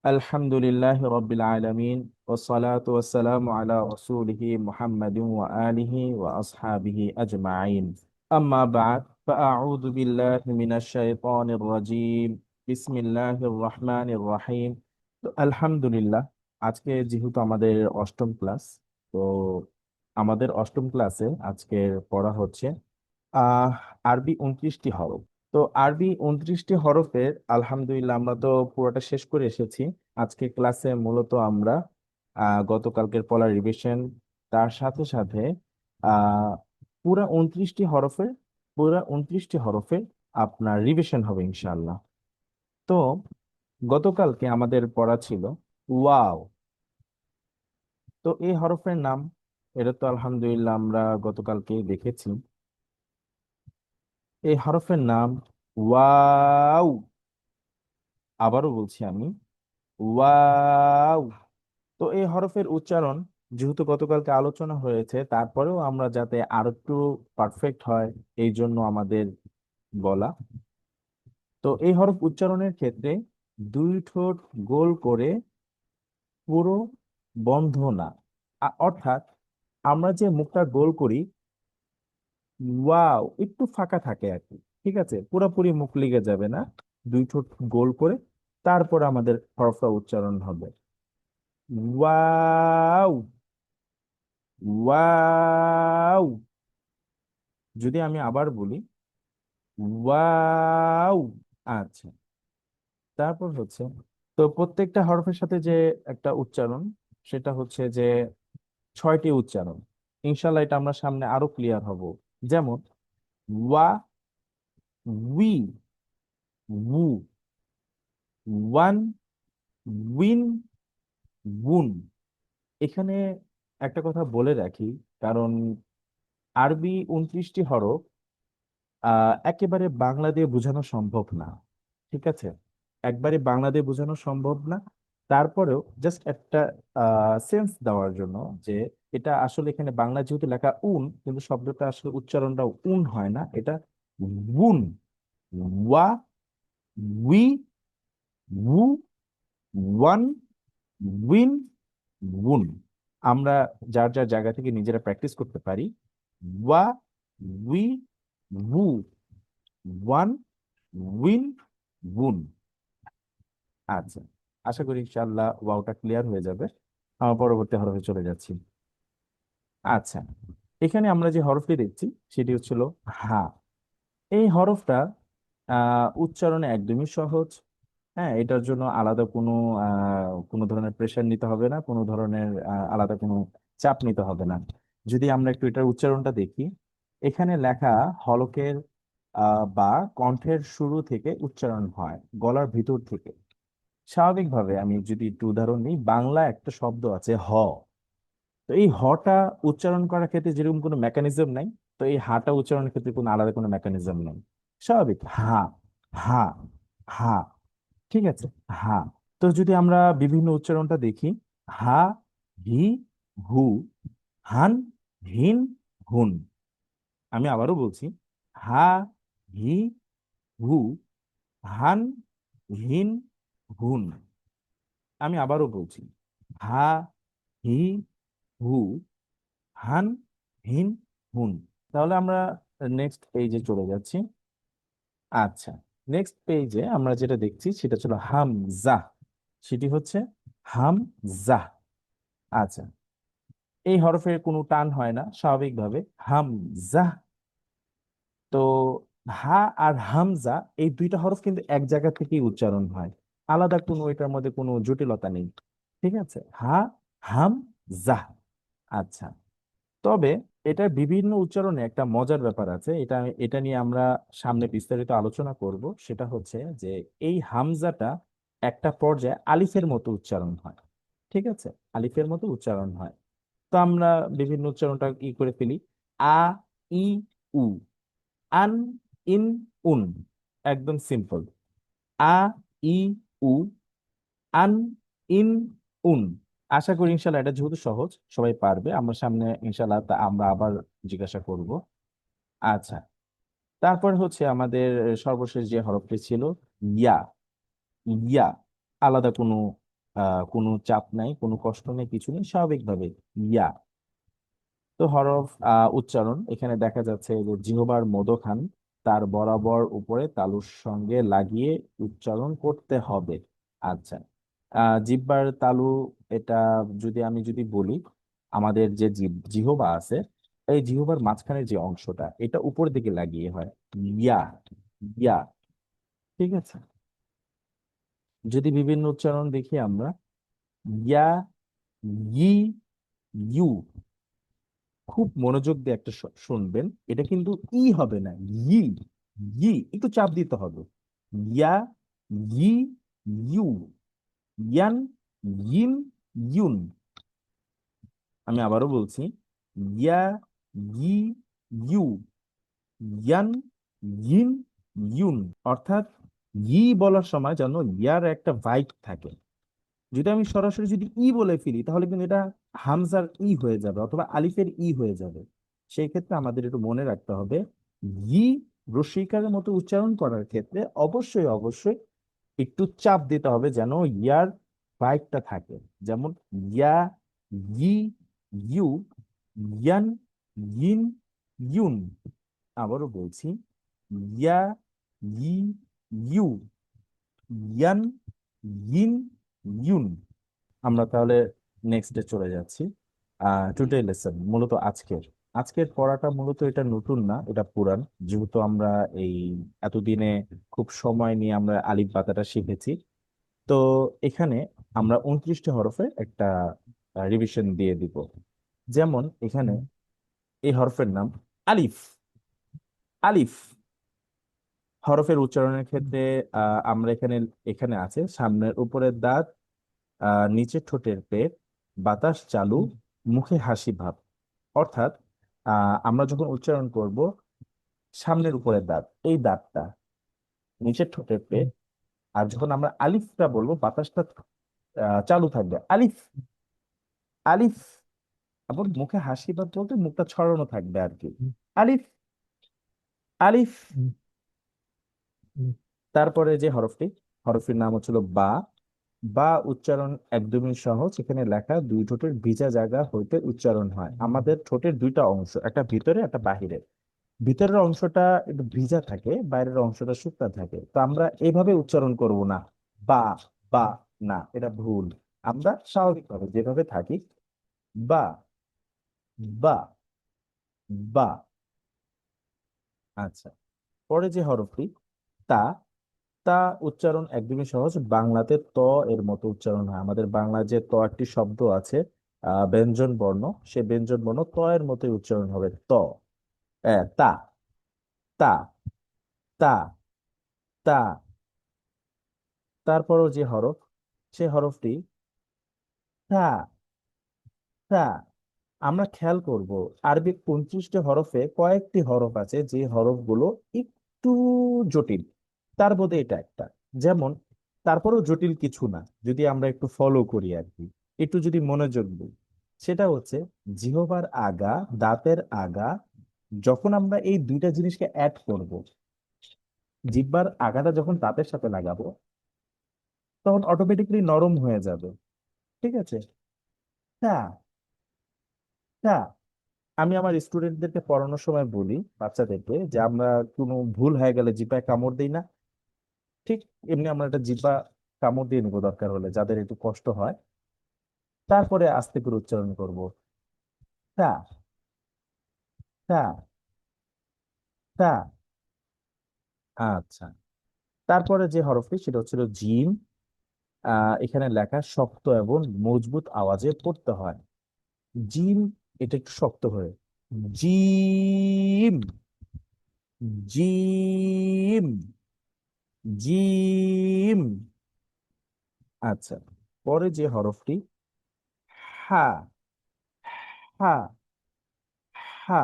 আলহামদুলিল্লাহ রব্বিল আলামিন ওয়াসসালাতু ওয়াসসালামু আলা রাসূলিহি মুহাম্মাদিন ওয়া আলিহি ওয়া আসহাবিহি আজমাইন আম্মা বা'দ ফাআউযু বিল্লাহি মিনাশ শাইতানির রাজীম বিসমিল্লাহির রহমানির রহিম। তো আলহামদুলিল্লাহ, আজকে যেহেতু আমাদের অষ্টম ক্লাস, তো আমাদের অষ্টম ক্লাসে আজকে পড়া হচ্ছে আহ আরবি 29টি হরফ। তো আরবি 29টি হরফের আলহামদুলিল্লাহ আমরা তো পুরোটা শেষ করে এসেছি। আজকে ক্লাসে মূলত আমরা গতকালকের পড়া রিভিশন, তার সাথে সাথে আহ পুরা 29টি হরফের আপনার রিভিশন হবে ইনশাআল্লাহ। তো গতকালকে আমাদের পড়া ছিল ওয়াও। তো এই হরফের নাম, এটা তো আলহামদুলিল্লাহ আমরা গতকালকে দেখেছি। এই হরফের নাম ওয়াও। আবারও বলছি আমি, ওয়াও। তো এই হরফের উচ্চারণ যেহেতু গতকালকে আলোচনা হয়েছে, তারপরেও আমরা যাতে আরো একটু পারফেক্ট হয়, এই জন্য আমাদের বলা। তো এই হরফ উচ্চারণের ক্ষেত্রে দুই ঠোঁট গোল করে, পুরো বন্ধ না। অর্থাৎ আমরা যে মুখটা গোল করি, ওয়াও একটু ফাঁকা থাকে আর কি। ঠিক আছে, পুরোপুরি মুখ লেগে যাবে না। দুই ঠোঁট গোল করে তারপর আমাদের হরফটা উচ্চারণ হবে ওয়াও, ওয়াও। যদি আমি আবার বলি ওয়াও। আচ্ছা, তারপর হচ্ছে, তো প্রত্যেকটা হরফের সাথে যে একটা উচ্চারণ, সেটা হচ্ছে যে 6টি উচ্চারণ। ইনশাল্লাহ এটা আমরা সামনে আরো ক্লিয়ার হব। যেমন ওয়া, উই, উু, ওয়ান, উইন, উন। এখানে একটা কথা বলে রাখি, কারণ আরবি 29টি হরফ একেবারে বাংলা দিয়ে বোঝানো সম্ভব না। ঠিক আছে, একবারে বাংলা দিয়ে বোঝানো সম্ভব না। তারপরেও জাস্ট একটা সেন্স দেওয়ার জন্য, যে এটা আসলে এখানে বাংলা যেহেতু লেখা উন, কিন্তু শব্দটা আসলে উচ্চারণটা উন হয় না, এটা উন। ওয়া, উই, উ, ওয়ান, উইন, উন। আমরা যার যার জায়গা থেকে নিজেরা প্র্যাকটিস করতে পারি। ওয়া, উই, উ, ওয়ান, উইন, উন। আচ্ছা, আশা করি ইনশাআল্লাহ ওয়াওটা ক্লিয়ার হয়ে যাবে। আমরা পরবর্তী হরফে চলে যাচ্ছি। আচ্ছা, এখানে আমরা যে হরফটি দেখছি সেটি হচ্ছিল হা। এই হরফটা উচ্চারণে একদমই সহজ। হ্যাঁ, এটার জন্য আলাদা কোনো ধরনের প্রেশার নিতে হবে না, কোনো ধরনের আলাদা কোনো চাপ নিতে হবে না। যদি আমরা একটু এটার উচ্চারণটা দেখি, এখানে লেখা হলকের বা কণ্ঠের শুরু থেকে উচ্চারণ হয়, গলার ভিতর থেকে। স্বাভাবিকভাবে আমি যদি একটু উদাহরণ নিই, বাংলা একটা শব্দ আছে হ। তো এই হটা উচ্চারণ করার ক্ষেত্রে যেরকম কোনো মেকানিজম নাই, তো এই হাটা উচ্চারণের ক্ষেত্রে কোনো আলাদা কোনো মেকানিজম নেই। স্বাভাবিক হা, হা, হা। ঠিক আছে, হা। তো যদি আমরা বিভিন্ন উচ্চারণটা দেখি, হা, হি, হু, হান, হিন, হুন। আমি আবারও বলছি, হা, হি, হু, হান, হিন, হুন। আমি আবারও বলছি, হা, হি, হু, হান, হিন, হুন। তাহলে আমরা নেক্সট পেজে চলে যাচ্ছি। আচ্ছা, নেক্সট পেজে আমরা যেটা দেখছি সেটা ছিল হামজা। সেটি হচ্ছে হামজা। আচ্ছা, এই হরফের কোনো টান হয় না স্বাভাবিকভাবে, হামজা। তো হা আর হামজা, এই দুইটা হরফ কিন্তু এক জায়গা থেকেই উচ্চারণ হয়, আলাদা কোনো এটার মধ্যে কোনো জটিলতা নেই। ঠিক আছে, হা, হাম, জা। আচ্ছা, তবে এটার বিভিন্ন উচ্চারণে একটা মজার ব্যাপার আছে, এটা নিয়ে আমরা সামনে বিস্তারিত আলোচনা করব। সেটা হচ্ছে যে এই হামজাটা একটা পর্যায়ে আলিফের মতো উচ্চারণ হয়। ঠিক আছে, আলিফের মতো উচ্চারণ হয়। তো আমরা বিভিন্ন উচ্চারণটা করে ফেলি। আ, ই, উ, আন, ইন, উন। একদম simple. A, E, uh, An, in, উন। আশা করি ইনশাল্লাহ এটা যেহেতু সহজ, সবাই পারবে। আমরা সামনে ইনশাল্লাহ আমরা আবার জিজ্ঞাসা করব। আচ্ছা, তারপর হচ্ছে আমাদের সর্বশেষ যে হরফটি ছিল ইয়া। ইয়া, আলাদা কোনো কোনো চাপ নাই, কোনো কষ্ট নেই, কিছু নেই, স্বাভাবিকভাবে ইয়া। তো হরফ উচ্চারণ এখানে দেখা যাচ্ছে যে জিহ্বার মধ্যখান তার বরাবর উপরে তালুর সঙ্গে লাগিয়ে উচ্চারণ করতে হবে। আচ্ছা, জিহ্বার তালু, এটা যদি আমি বলি, আমাদের যে জিহ্বা আছে, এই জিহ্বার মাঝখানে যে অংশটা, এটা উপর দিকে লাগিয়ে হয়, ইয়া, ইয়া। ঠিক আছে, যদি বিভিন্ন উচ্চারণ দেখি আমরা, ইয়া, ই, ইউ। খুব মনোযোগ দিয়ে একটা শুনবেন, এটা কিন্তু ই হবে না, ই, ই একটু চাপ দিতে হবে। ইয়া, ই, ইউ, ইয়ান, ইন, ইউন। আমি আবারও বলছি, ইয়া, ই, ইউ, ইয়ান, ইন, ইউন। অর্থাৎ ই বলার সময় যেন ইয়ার একটা ভাইব থাকে। যদি আমি সরাসরি ই বলে ফেলি, তাহলে কিন্তু এটা হামজার ই হয়ে যাবে অথবা আলিফের ই হয়ে যাবে। সেই ক্ষেত্রে আমাদের একটু মনে রাখতে হবে, ই রস্বইকারের মতো উচ্চারণ করার ক্ষেত্রে অবশ্যই অবশ্যই একটু চাপ দিতে হবে, যেন ইয়ার বাইকটা থাকে। যেমন ইয়া, ই, ইউ, ইয়ান, ইন, ইউন। আবারও বলছি, ইয়া, ই, ইউ, ইয়ান, ইন, ইউন। আমরা তাহলে নেক্সট ডে চলে যাচ্ছি। টুডে লেসন মূলত আজকের আজকের পড়াটা মূলত এটা নতুন না, এটা পুরান। যেহেতু আমরা এই এতদিনে খুব সময় নিয়ে আমরা আলিফ বাতাটা শিখেছি, তো এখানে আমরা 29টি হরফে একটা রিভিশন দিয়ে দিব। যেমন এখানে এই হরফের নাম আলিফ। আলিফ হরফের উচ্চারণের ক্ষেত্রে আমরা এখানে এখানে আছে সামনের উপরের দাঁত, নিচের ঠোঁটের পেট, বাতাস চালু, মুখে হাসি ভাব। অর্থাৎ আমরা যখন উচ্চারণ করব, সামনের উপরের দাঁত, এই দাঁতটা, নিচের ঠোঁটের পেট, আর যখন আমরা আলিফটা বলবো, বাতাসটা চালু থাকবে, আলিফ, আলিফ। আবার মুখে হাসি ভাব বলতে মুখটা ছড়ানো থাকবে আর কি, আলিফ, আলিফ। তারপরে যে হরফটির নাম হচ্ছিল বা। বা উচ্চারণ একদমই সহজ, এখানে লেখা দুই ঠোঁটের ভিজা জায়গা হইতে উচ্চারণ হয়। আমাদের ঠোঁটের দুইটা অংশ, একটা ভিতরে একটা বাহিরে। ভিতরের অংশটা একটু ভিজা থাকে, বাইরের অংশটা শুকনা থাকে। তো আমরা এইভাবে উচ্চারণ করব না, বা, বা, না, এটা ভুল। আমরা স্বাভাবিকভাবে যেভাবে থাকি, বা, বা, বা। আচ্ছা, পরে যে হরফটি তা। তা উচ্চারণ একদমই সহজ, বাংলাতে ত এর মতো উচ্চারণ হয়। আমাদের বাংলা যে ত একটি শব্দ আছে, ব্যঞ্জন বর্ণ, সে ব্যঞ্জন বর্ণ ত এর মতোই উচ্চারণ হবে, ত। তা, তা, তা, তা। তারপরও যে হরফ, সে হরফটি তা, তা। আমরা খেয়াল করব, আরবি 29টি হরফে কয়েকটি হরফ আছে যে হরফগুলো একটু জটিল। তার মধ্যে এটা একটা। যেমন, তারপরেও জটিল কিছু না, যদি আমরা একটু ফলো করি আর কি, একটু যদি মনোযোগ দিই, সেটা হচ্ছে জিহ্বার আগা, দাঁতের আগা। যখন আমরা এই দুইটা জিনিসকে অ্যাড করব, জিহ্বার আগাটা যখন দাঁতের সাথে লাগাবো, তখন অটোমেটিকলি নরম হয়ে যাবে। ঠিক আছে, তা, তা। আমি আমার স্টুডেন্টদেরকে পড়ানোর সময় বলি, বাচ্চাদেরকে, যে আমরা কোনো ভুল হয়ে গেলে জিব্বায় কামড় দিই না, ঠিক এমনি আমরা একটা জিব্বা কামড় দিয়ে নিবো দরকার হলে, যাদের একটু কষ্ট হয়। তারপরে আস্তে করে উচ্চারণ করব, তা, তা, তা। আচ্ছা, তারপরে যে হরফটি সেটা হচ্ছিল জিম। এখানে লেখা শক্ত এবং মজবুত আওয়াজে পড়তে হয়, জিম। এটা একটু শক্ত হয়ে, জিম, জিম, জিম। আচ্ছা, পরে যে হরফটি হা, হা, হা।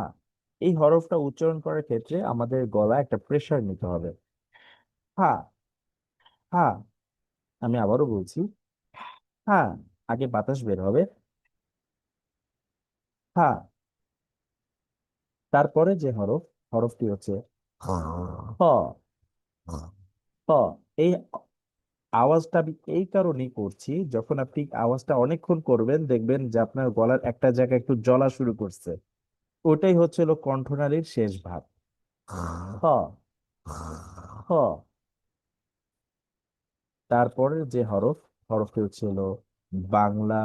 এই হরফটা উচ্চারণ করার ক্ষেত্রে আমাদের গলায় একটা প্রেসার নিতে হবে, হা, হা। আমি আবারও বলছি, হা। আগে বাতাস বের হবে, হা। তারপরে যে হরফটি হচ্ছে হ, হ। এই আওয়াজটা আমি এই কারণেই করছি, যখন আপনি আওয়াজটা অনেকক্ষণ করবেন দেখবেন যে আপনার গলার একটা জায়গায় একটু জ্বলা শুরু করছে। ওটাই হচ্ছে হলো কণ্ঠনালীর শেষ ভাগ। হ, হ। তারপরে যে হরফটি হচ্ছে হলো বাংলা,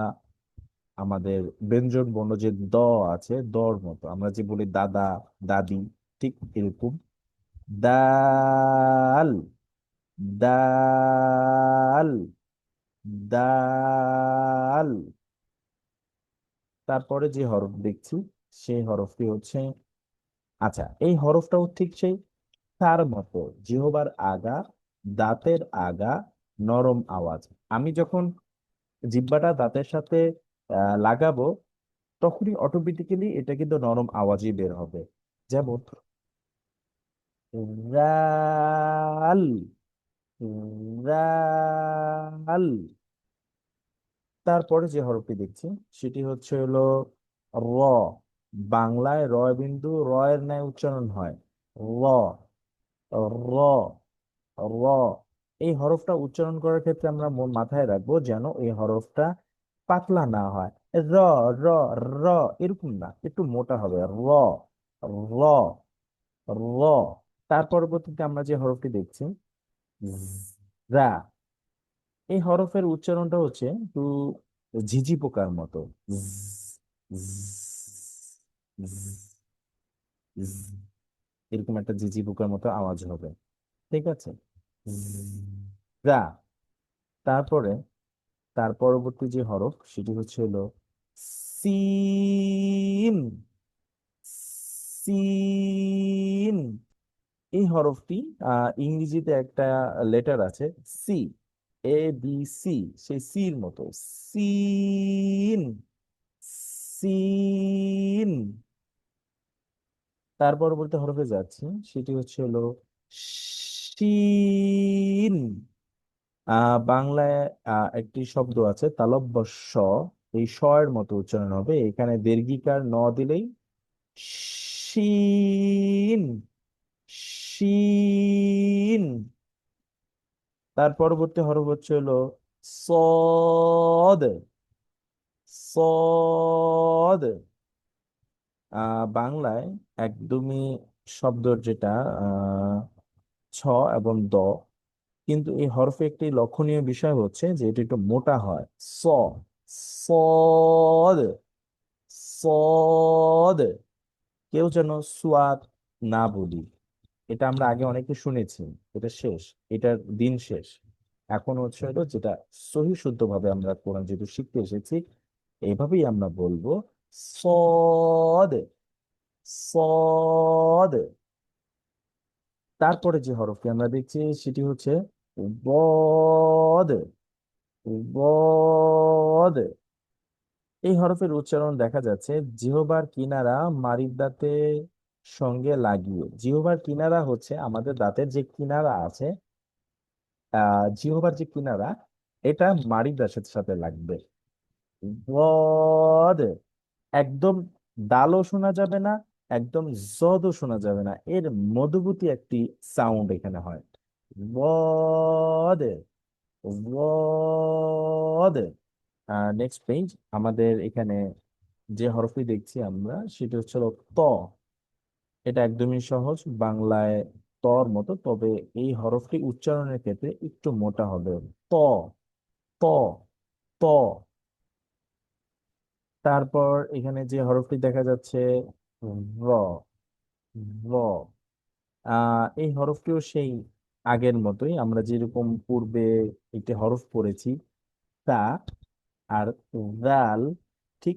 আমাদের ব্যঞ্জন বর্ণ যে দ আছে, দর মতো আমরা যে বলি দাদা, দাদি, ঠিক এরকম। দাল, দাল, দাল। তারপরে যে হরফ দেখছি সেই হরফটি হচ্ছে, আচ্ছা এই হরফটাও ঠিক সেই তার মতো, জিহ্বার আগা, দাঁতের আগা, নরম আওয়াজ। আমি যখন জিহ্বাটা দাঁতের সাথে লাগাবো, তখনই অটোমেটিক্যালি এটা কিন্তু নরম আওয়াজই বের হবে। যেমন রাল, রাল। তারপরে যে হরফটি দেখছি সেটি হচ্ছে হলো র। বাংলায় র বিন্দু র এর ন্যায় উচ্চারণ হয়। র, র, র। এই হরফটা উচ্চারণ করার ক্ষেত্রে আমরা মাথায় রাখবো যেন এই হরফটা পাতলা না হয়। র, র, র, এরকম না, একটু মোটা হবে। র, র, র। তার পরবর্তীতে আমরা যে হরফটি দেখছি রা। এই হরফের উচ্চারণটা হচ্ছে একটু ঝিঝি পোকার মতো। জ, জ, জ, জ। এরকম একটা ঝিঝি পোকার মতো আওয়াজ হবে। ঠিক আছে। রা। তারপরে তার পরবর্তী যে হরফ সেটি হচ্ছে হলো সিন, সিন। এই হরফটি ইংরেজিতে একটা লেটার আছে সি, ABC, সেই সির মতো। সিন, সিন। তার পরবর্তী হরফে যাচ্ছি সেটি হচ্ছে হলো শিন। বাংলায় একটি শব্দ আছে তালব্য স, এই স এর মতো উচ্চারণ হবে, এখানে দীর্ঘিকার ন দিলেই শিন, শিন। তার পরবর্তী হরফ হচ্ছে হলো সদ, সদ। বাংলায় একদমই শব্দর যেটা আহ ছ এবং দ, কিন্তু এই হরফে একটি লক্ষণীয় বিষয় হচ্ছে যে এটা একটু মোটা হয়। স, সদ, সদ। কেউ যেন সুয়াদ না বলি। এটা আমরা আগে অনেকে শুনেছি, এটা শেষ, এটার দিন শেষ। এখন হচ্ছে হলো যেটা সহি শুদ্ধ ভাবে আমরা কোরআন যেহেতু শিখতে এসেছি, এইভাবেই আমরা বলবো সদ, সদ। তারপরে যে হরফটি আমরা দেখছি সেটি হচ্ছে বদ, বদ। এই হরফের উচ্চারণ দেখা যাচ্ছে জিহ্বার কিনারা মাড়ির দাঁতের সঙ্গে লাগিয়ে। জিহ্বার কিনারা হচ্ছে আমাদের দাঁতের যে কিনারা আছে, জিহ্বার যে কিনারা, এটা মাড়ির দাঁতের সাথে লাগবে। বদ। একদম দালও শোনা যাবে না, একদম জদও শোনা যাবে না, এর মধ্যবর্তী একটি সাউন্ড এখানে হয়। বদ, বদ। নেক্সট পেজ, আমাদের এখানে যে হরফটি দেখছি আমরা সেটা হচ্ছে হলো ত। এটা একদমই সহজ, বাংলায় তর মতো, তবে এই হরফটি উচ্চারণের ক্ষেত্রে একটু মোটা হবে। ত, ত, ত। তারপর এখানে যে হরফটি দেখা যাচ্ছে র, র। এই হরফটিও সেই আগের মতোই, আমরা যেরকম পূর্বে একটি হরফ পড়েছি তা, আর দাল, ঠিক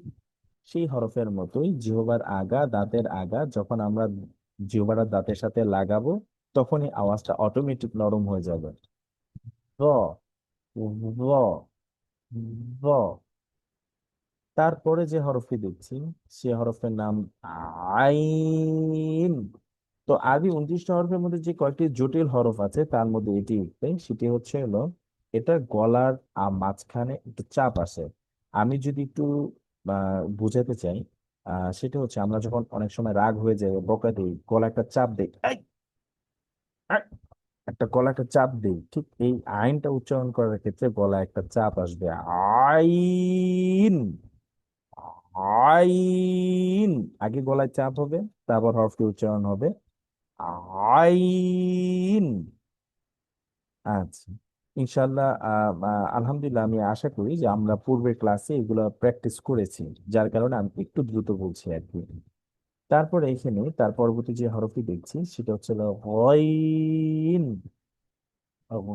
সেই হরফের মতোই জিহ্বার আগা, দাঁতের আগা, যখন আমরা জিহ্বাটা দাঁতের সাথে লাগাবো তখনই আওয়াজটা অটোমেটিক নরম হয়ে যাবে। র, র, র। তারপরে যে হরফটি দেখছি সে হরফের নাম আইন। তো আরবি 29টা হরফের মধ্যে যে কয়েকটি জটিল হরফ আছে তার মধ্যে এটি একটি, সেটি হচ্ছে হলো এটা গলার মাঝখানে একটু চাপ আসে। আমি যদি একটু বুঝাতে চাই, সেটা হচ্ছে আমরা যখন অনেক সময় রাগ হয়ে যায়, বকা দিই, গলা একটা চাপ দিই, এই, এই, একটা গলা একটা চাপ দিই, ঠিক এই আইনটা উচ্চারণ করার ক্ষেত্রে গলায় একটা চাপ আসবে। আইন, আইন, আগে গলায় চাপ হবে, তারপর হরফটি উচ্চারণ হবে আইন। আচ্ছা, ইনশাল্লাহ আলহামদুলিল্লাহ আমি আশা করি যে আমরা পূর্বের ক্লাসে এগুলো প্র্যাকটিস করেছি, যার কারণে আমি একটু দ্রুত বলছি আর কি। তারপরে এখানে তার পরবর্তী যে হরফটি দেখছি সেটা হচ্ছে হলো গইন।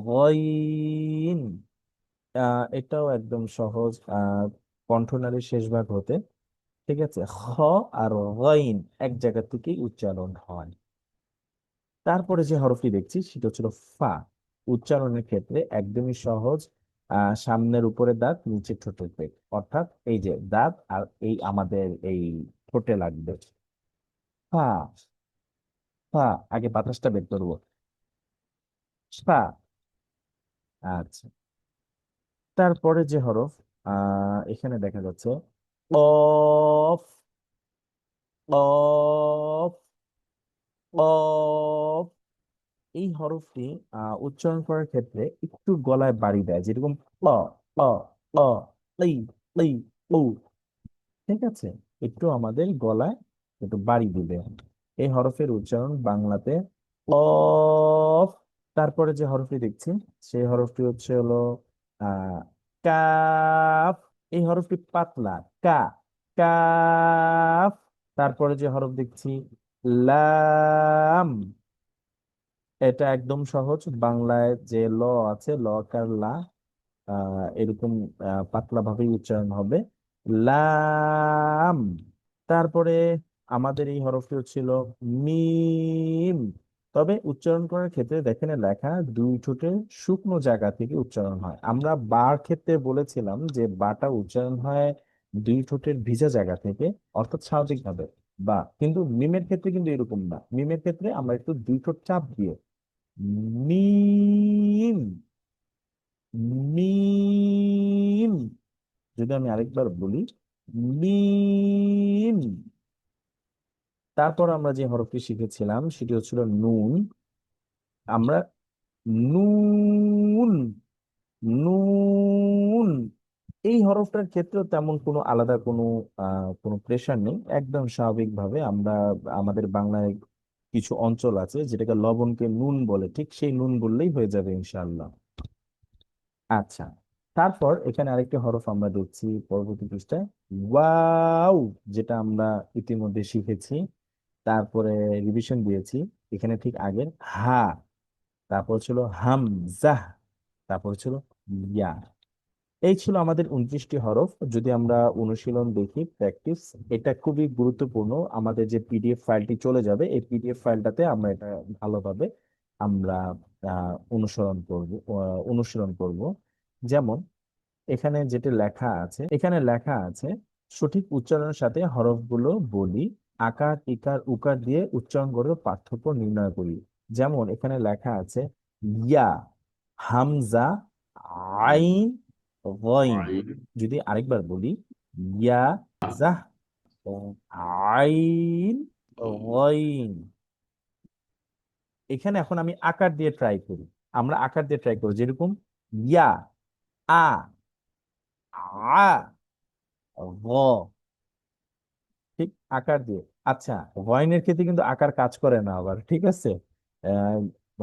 গইন, এটাও একদম সহজ, কণ্ঠনালীর শেষ ভাগ হতে, ঠিক আছে, খ আর গইন এক জায়গা থেকেই উচ্চারণ হয়। তারপরে যে হরফটি দেখছি সেটা হচ্ছিল ফা। উচ্চারণের ক্ষেত্রে একদমই সহজ, সামনের উপরে দাঁত, নিচে ঠোঁটের পেট, অর্থাৎ এই যে দাঁত আর এই আমাদের এই ঠোঁটে লাগবে। ফা, ফা, আগে বাতাসটা বের করবো। ফা। আচ্ছা, তারপরে যে হরফ এখানে দেখা যাচ্ছে অফ, অফ, অফ। এই হরফটি উচ্চারণ করার ক্ষেত্রে একটু গলায় বাড়ি দেয়, যেরকম প, প, প, এই, এই, ও, ঠিক আছে, একটু আমাদের গলায় একটু বাড়ি দিবে। এই হরফের উচ্চারণ বাংলাতে অফ। তারপরে যে হরফটি দেখছি সেই হরফটি হচ্ছে হলো আহ কাফ। এই হরফটি পাতলা, কা, কাফ। তারপরে যে হরফ দেখছি লাম। এটা একদম সহজ, বাংলায় যে ল আছে, ল কার লা, এরকম পাতলা ভাবে উচ্চারণ হবে, লাম। তারপরে আমাদের এই হরফটি হচ্ছিল মিম। তবে উচ্চারণ করার ক্ষেত্রে দেখেন লেখা দুই ঠোঁটের শুকনো জায়গা থেকে উচ্চারণ হয়। আমরা বার ক্ষেত্রে বলেছিলাম যে বাটা উচ্চারণ হয় দুই ঠোঁটের ভিজা জায়গা থেকে, অর্থাৎ স্বাভাবিকভাবে বা, কিন্তু মিমের ক্ষেত্রে কিন্তু এরকম না। মিমের ক্ষেত্রে আমরা একটু দুই ঠোঁট চাপ দিয়ে মিম, মিম। যদি আমি আরেকবার বলি মিম। তারপর আমরা যে হরফটি শিখেছিলাম সেটি হচ্ছিল নুন। আমরা নুন, নুন। এই হরফটার ক্ষেত্রেও তেমন কোনো আলাদা কোনো প্রেশার নেই, একদম স্বাভাবিকভাবে আমরা আমাদের বাংলায় কিছু অঞ্চল আছে যেটাকে লবণকে নুন বলে, ঠিক সেই নুন বললেই হয়ে যাবে ইনশাআল্লাহ। আচ্ছা, তারপর এখানে আরেকটি হরফ আমরা দেখছি পরবর্তী পৃষ্ঠায়, ওয়াও, যেটা আমরা ইতিমধ্যে শিখেছি, তারপরে রিভিশন দিয়েছি। এখানে ঠিক আগের হা, তারপর ছিল হামজা, তারপর ছিল ইয়া। এই ছিল আমাদের 29টি হরফ। যদি আমরা অনুশীলন দেখি, প্র্যাকটিস, এটা খুবই গুরুত্বপূর্ণ। আমাদের যে পিডিএফ ফাইলটি চলে যাবে, এই পিডিএফ ফাইলটাতে আমরা এটা ভালোভাবে আমরা অনুসরণ করব। যেমন এখানে যেটা লেখা আছে, এখানে লেখা আছে সঠিক উচ্চারণের সাথে হরফগুলো বলি, আকার ইকার উকার দিয়ে উচ্চারণ করে পার্থক্য নির্ণয় করি। যেমন এখানে লেখা আছে ইয়া, হামজা, আইন, গইন। যদি আরেকবার বলি ইয়া, জাহ, আইন, গইন। এখানে এখন আমি আকার দিয়ে ট্রাই করি, আমরা আকার দিয়ে ট্রাই করি, যেরকম ইয়া, আ, আ, গ, ঠিক আকার দিয়ে। আচ্ছা, ভয়েনের ক্ষেত্রে কিন্তু আকার কাজ করে না আবার, ঠিক আছে।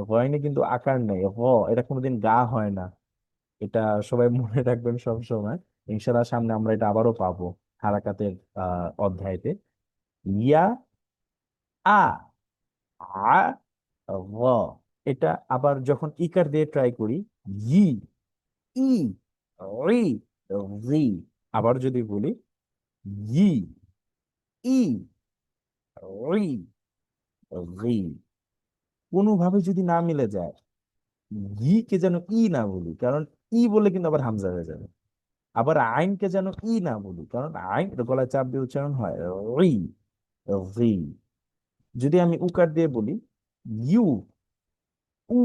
ভয়েনে কিন্তু আকার নেই, এটা কোনোদিন গা হয় না। এটা সবাই মনে রাখবেন সব সময়। ইনশাআল্লাহ সামনে আমরা এটা আবারও পাবো হারাকাতের অধ্যায়তে। ইয়া, আ, আ, গ। এটা আবার যখন ইকার দিয়ে ট্রাই করি, ই, ই, রি, রি। আবার যদি বলি ই, ই, রি, রি। কোনোভাবে যদি না মিলে যায়, ই কে যেন ই না বলি, কারণ ই বলে কিন্তু আবার হামজা হয়ে যাবে। আবার আইনকে যেন ই না বলি, কারণ আইন এটা গলায় চাপ দিয়ে উচ্চারণ হয়, রি, রি। যদি আমি উকার দিয়ে বলি ইউ, উ,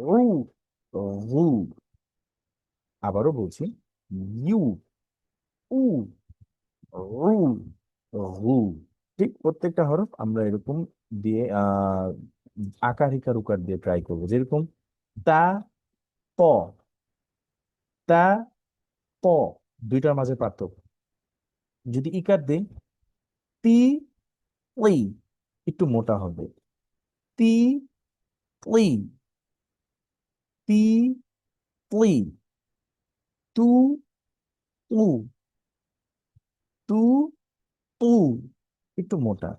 রু, রু। আবারও বলছি ইউ, উ, রু, রু। ঠিক প্রত্যেকটা হরফ আমরা এরকম দিয়ে আকার ইকার উকার দিয়ে ট্রাই করবো, যেরকম তা প, তা প, দুইটার মাঝে পার্থক্য। যদি ইকার দিই, তি ওই, একটু মোটা হবে, তি ওই, তি ওই, তু উ, তু উ, একটু মোটা।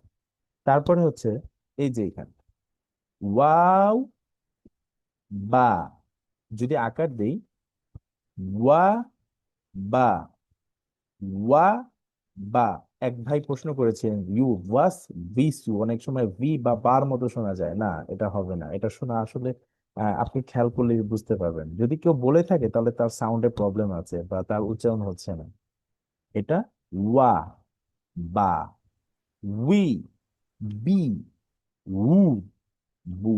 তারপরে হচ্ছে এই যে এখানে ওয়াও বা, যদি আকার দেই ওয়া বা, ওয়া বা। এক ভাই প্রশ্ন করেছেন ইউ ওয়াস ভিসু, অনেক সময় ভি বা বার মতো শোনা যায় না, এটা হবে না, এটা শোনা আসলে আপনি খেয়াল করলে বুঝতে পারবেন। যদি কেউ বলে থাকে তাহলে তার সাউন্ডে প্রবলেম আছে বা তার উচ্চারণ হচ্ছে না। এটা ওয়া বা, উই, বি, উ, বু,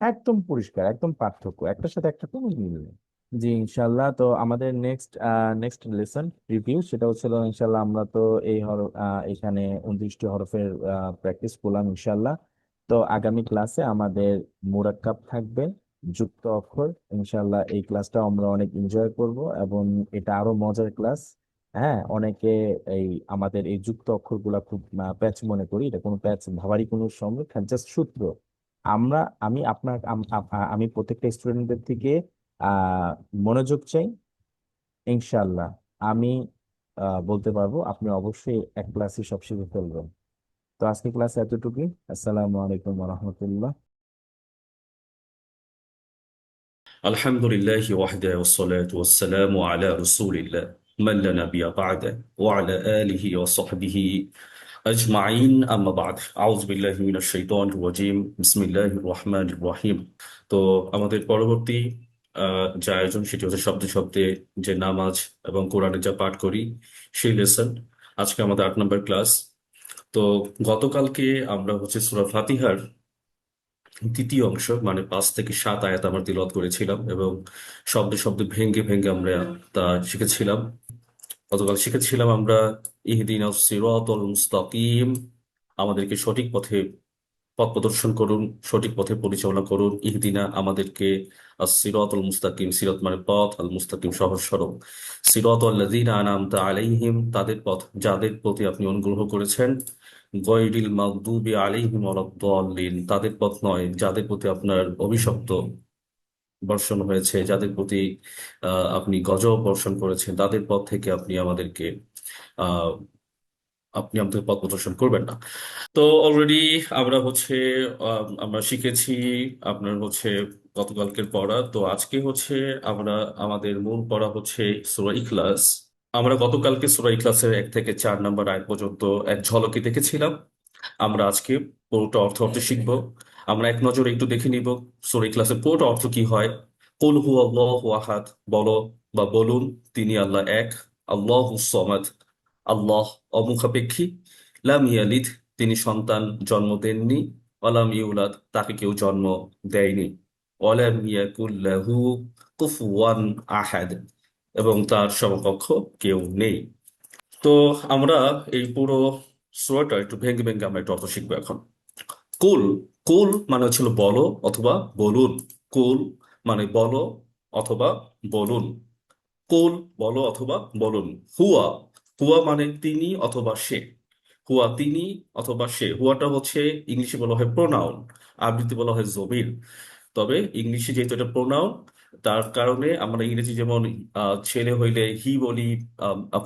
একদম পরিষ্কার, একদম পার্থক্য, একটার সাথে একটা কোনো মিল নেই। জি ইনশাল্লাহ। তো আমাদের নেক্সট লেসন রিভিউ সেটা হচ্ছিল ইনশাল্লাহ, আমরা তো এই এখানে 29টি হরফের প্র্যাকটিস করলাম ইনশাল্লাহ। তো আগামী ক্লাসে আমাদের মুরাক্কাব থাকবে, যুক্ত অক্ষর। ইনশাল্লাহ এই ক্লাসটা আমরা অনেক এনজয় করব এবং এটা আরো মজার ক্লাস। হ্যাঁ, অনেকে এই আমাদের এই যুক্ত অক্ষরগুলা খুব প্যাচ মনে করি, এটা কোনো প্যাচ ভাবারই কোনো সময়, জাস্ট সূত্র। আমরা আমি আপনার আমি প্রত্যেকটা স্টুডেন্টদের থেকে আহ মনোযোগ চাই ইনশাল্লাহ। আমি বলতে পারবো আপনি অবশ্যই এক ক্লাসে সব শিখে ফেলবেন। তো আজকে ক্লাস এতটুকুই। আসসালামু আলাইকুম রহমতুল্লাহ। الحمد لله وحده والصلاة والسلام على رسول الله من لا نبي بعده وعلى آله وصحبه أجمعين أما بعد أعوذ بالله من الشيطان الرجيم بسم الله الرحمن الرحيم তো আমাদের পরবর্তী যে আয়োজন সেটি হচ্ছে শব্দে শব্দে যে নামাজ এবং কোরআনে যা পাঠ করি সেই লেসন। আজকে আমাদের 8 নম্বর ক্লাস। তো গতকালকে আমরা হচ্ছে সূরা ফাতিহার দ্বিতীয় অংশ মানে 5 থেকে 7 আয়াত আমরা তিলাওয়াত করেছিলাম এবং শব্দে শব্দে ভেঙ্গে ভেঙ্গে আমরা তা শিখেছিলাম। গতকাল শিখেছিলাম আমরা ইহদিনাস সিরাতাল মুস্তাকিম, আমাদেরকে সঠিক পথে পথ প্রদর্শন করুন, সঠিক পথে পরিচালনা করুন। ইহদিনা আমাদেরকে, আস সিরাতাল মুস্তাকিম, সিরাত মানে পথ, আল মুস্তাকিম সহজ সরল। সিরাতাল লাযিনা আনআমতা আলাইহিম তাদের পথ যাদের প্রতি আপনি অনুগ্রহ করেছেন। গয়রিল মাগদুবি আলাইহিম ওয়ালাদ-দাল্লিন তাদের পথ নয় যাদের প্রতি আপনার অভিশপ্ত বর্ষণ হয়েছে, যাদের প্রতি আপনি গজব বর্ষণ করেছেন, তাদের পথ থেকে আহ আপনি আমাদের পথ প্রদর্শন করবেন না। তো অলরেডি আমরা হচ্ছে আমরা শিখেছি আপনার হচ্ছে গতকালকের পড়া। তো আজকে হচ্ছে আমরা আমাদের মূল পড়া হচ্ছে সূরা ইখলাস। আমরা গতকালকে সূরা ইখলাসের 1 থেকে 4 নম্বর আয়াত পর্যন্ত এক ঝলকে দেখেছিলাম। আমরা আজকে পুরোটা অর্থ অর্থ শিখব। আমরা এক নজরে একটু দেখে নিব সূরা ইখলাসের পুরোটা অর্থ কি হয়। কুল হু আল্লাহু আহাদ, বলো বা বলুন তিনি আল্লাহ এক। আল্লাহু সমাদ, আল্লাহ অমুখাপেক্ষী। লাম ইয়ালিদ, তিনি সন্তান জন্ম দেননি। ওয়ালাম ইউলাদ, তাকে কেউ জন্ম দেয়নি। ওয়ালাম ইয়াকুল লাহু কুফুয়ান আহাদ, এবং তার সমকক্ষ কেউ নেই। তো আমরা এই পুরো সূরাটা একটু ভেঙে ভেঙে আমরা একটু অর্থ শিখবো এখন। কুল, কুল মানে হচ্ছিল বলো অথবা বলুন। কুল মানে বলো অথবা বলুন। কুল বলো অথবা বলুন। হুয়া, হুয়া মানে তিনি অথবা সে। হুয়া তিনি অথবা সে, হুয়াটা হচ্ছে ইংলিশে বলা হয় প্রোনাউন, আরবিতে বলা হয় জমির। তবে ইংলিশে যেহেতু এটা প্রোনাউন, তার কারণে আমরা ইংরেজি যেমন ছেলে হইলে হি বলি,